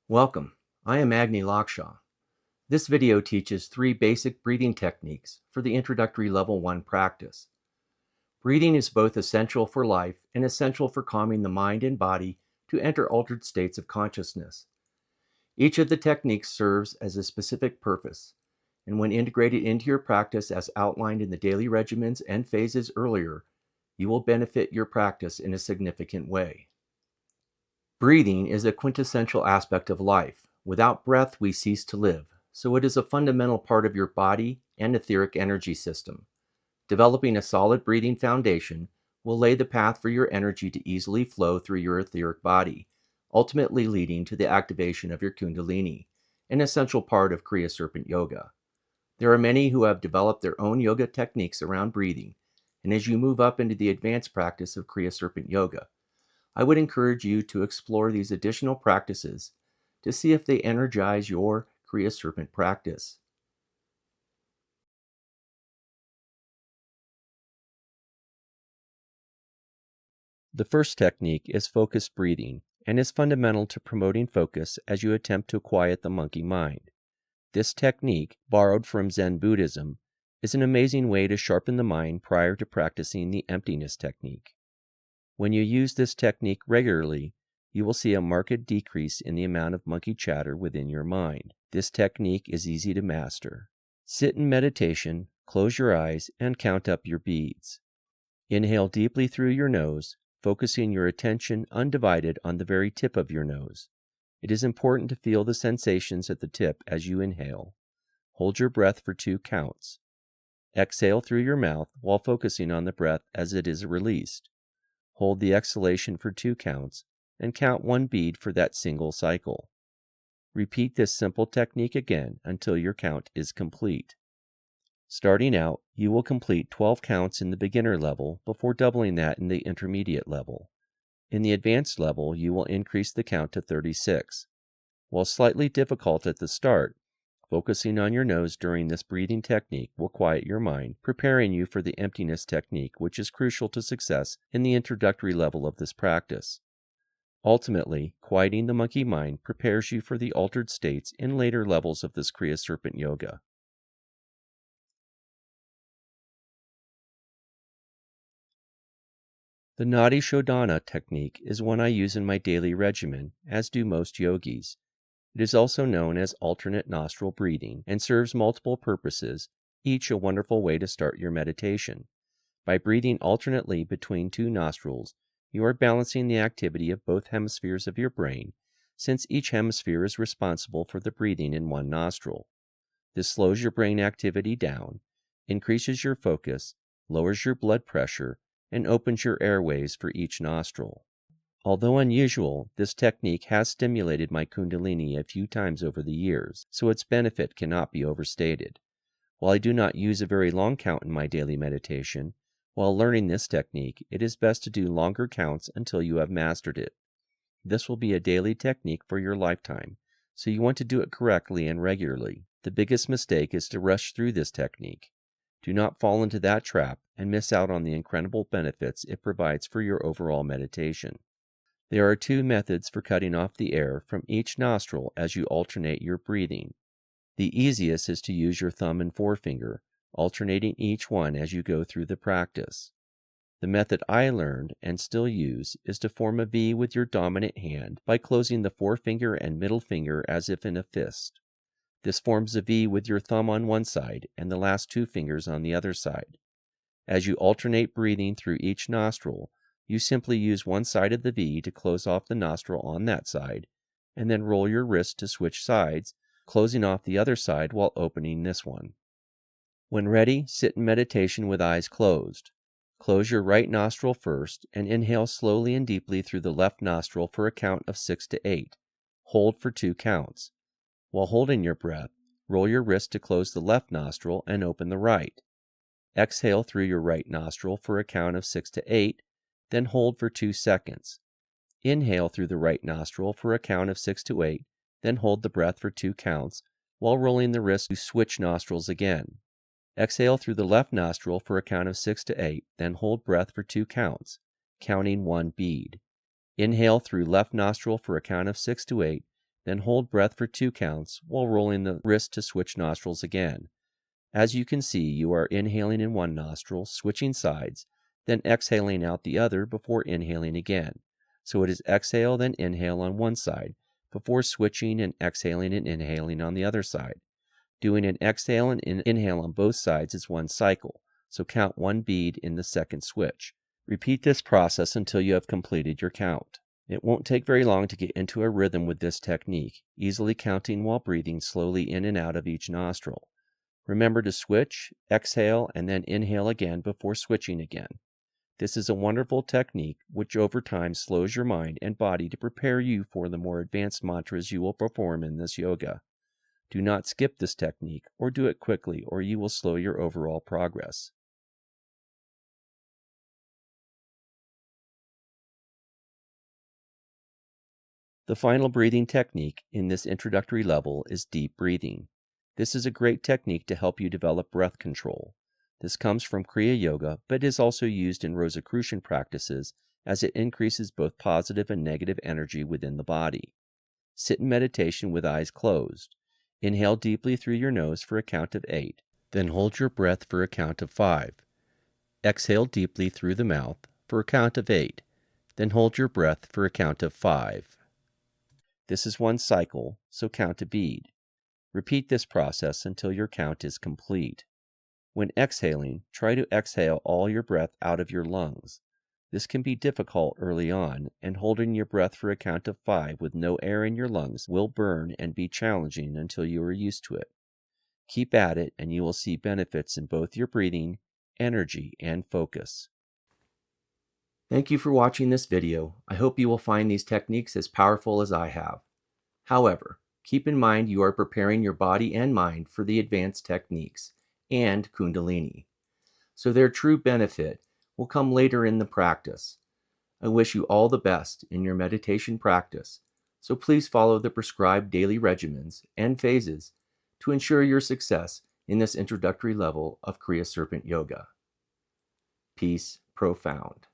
Welcome, I am Agni Lakshaw. This video teaches 3 basic breathing techniques for the introductory level 1 practice. Breathing is both essential for life and essential for calming the mind and body to enter altered states of consciousness. Each of the techniques serves as a specific purpose, and when integrated into your practice as outlined in the daily regimens and phases earlier, you will benefit your practice in a significant way. Breathing is a quintessential aspect of life. Without breath, we cease to live, so it is a fundamental part of your body and etheric energy system. Developing a solid breathing foundation will lay the path for your energy to easily flow through your etheric body, ultimately leading to the activation of your Kundalini, an essential part of Kriya Serpent Yoga. There are many who have developed their own yoga techniques around breathing, and as you move up into the advanced practice of Kriya Serpent Yoga, I would encourage you to explore these additional practices to see if they energize your Kriya Serpent practice. The first technique is focused breathing and is fundamental to promoting focus as you attempt to quiet the monkey mind. This technique, borrowed from Zen Buddhism, is an amazing way to sharpen the mind prior to practicing the emptiness technique. When you use this technique regularly, you will see a marked decrease in the amount of monkey chatter within your mind. This technique is easy to master. Sit in meditation, close your eyes, and count up your beads. Inhale deeply through your nose, focusing your attention undivided on the very tip of your nose. It is important to feel the sensations at the tip as you inhale. Hold your breath for 2 counts. Exhale through your mouth while focusing on the breath as it is released. Hold the exhalation for 2 counts and count 1 bead for that single cycle. Repeat this simple technique again until your count is complete. Starting out, you will complete 12 counts in the beginner level before doubling that in the intermediate level. In the advanced level, you will increase the count to 36. While slightly difficult at the start, focusing on your nose during this breathing technique will quiet your mind, preparing you for the emptiness technique, which is crucial to success in the introductory level of this practice. Ultimately, quieting the monkey mind prepares you for the altered states in later levels of this Kriya Serpent Yoga. The Nadi Shodhana technique is one I use in my daily regimen, as do most yogis. It is also known as alternate nostril breathing and serves multiple purposes, each a wonderful way to start your meditation. By breathing alternately between 2 nostrils, you are balancing the activity of both hemispheres of your brain, since each hemisphere is responsible for the breathing in one nostril. This slows your brain activity down, increases your focus, lowers your blood pressure, and opens your airways for each nostril. Although unusual, this technique has stimulated my Kundalini a few times over the years, so its benefit cannot be overstated. While I do not use a very long count in my daily meditation, while learning this technique, it is best to do longer counts until you have mastered it. This will be a daily technique for your lifetime, so you want to do it correctly and regularly. The biggest mistake is to rush through this technique. Do not fall into that trap and miss out on the incredible benefits it provides for your overall meditation. There are 2 methods for cutting off the air from each nostril as you alternate your breathing. The easiest is to use your thumb and forefinger, alternating each one as you go through the practice. The method I learned and still use is to form a V with your dominant hand by closing the forefinger and middle finger as if in a fist. This forms a V with your thumb on one side and the last 2 fingers on the other side. As you alternate breathing through each nostril, you simply use one side of the V to close off the nostril on that side, and then roll your wrist to switch sides, closing off the other side while opening this one. When ready, sit in meditation with eyes closed. Close your right nostril first and inhale slowly and deeply through the left nostril for a count of 6 to 8. Hold for 2 counts. While holding your breath, roll your wrist to close the left nostril and open the right. Exhale through your right nostril for a count of 6 to 8, then hold for 2 seconds. Inhale through the right nostril for a count of 6 to 8, then hold the breath for 2 counts, while rolling the wrist to switch nostrils again. Exhale through the left nostril for a count of 6 to 8, then hold breath for 2 counts, counting 1 bead. Inhale through left nostril for a count of 6 to 8, then hold breath for 2 counts while rolling the wrist to switch nostrils again. As you can see, you are inhaling in one nostril, switching sides, then exhaling out the other before inhaling again. So it is exhale, then inhale on one side, before switching and exhaling and inhaling on the other side. Doing an exhale and inhale on both sides is one cycle, so count 1 bead in the second switch. Repeat this process until you have completed your count. It won't take very long to get into a rhythm with this technique, easily counting while breathing slowly in and out of each nostril. Remember to switch, exhale, and then inhale again before switching again. This is a wonderful technique which over time slows your mind and body to prepare you for the more advanced mantras you will perform in this yoga. Do not skip this technique or do it quickly, or you will slow your overall progress. The final breathing technique in this introductory level is deep breathing. This is a great technique to help you develop breath control. This comes from Kriya Yoga, but is also used in Rosicrucian practices as it increases both positive and negative energy within the body. Sit in meditation with eyes closed. Inhale deeply through your nose for a count of 8, then hold your breath for a count of 5. Exhale deeply through the mouth for a count of 8, then hold your breath for a count of 5. This is one cycle, so count a bead. Repeat this process until your count is complete. When exhaling, try to exhale all your breath out of your lungs. This can be difficult early on, and holding your breath for a count of 5 with no air in your lungs will burn and be challenging until you are used to it. Keep at it, and you will see benefits in both your breathing, energy, and focus. Thank you for watching this video. I hope you will find these techniques as powerful as I have. However, keep in mind you are preparing your body and mind for the advanced techniques and Kundalini, so their true benefit will come later in the practice. I wish you all the best in your meditation practice, so please follow the prescribed daily regimens and phases to ensure your success in this introductory level of Kriya Serpent Yoga. Peace profound.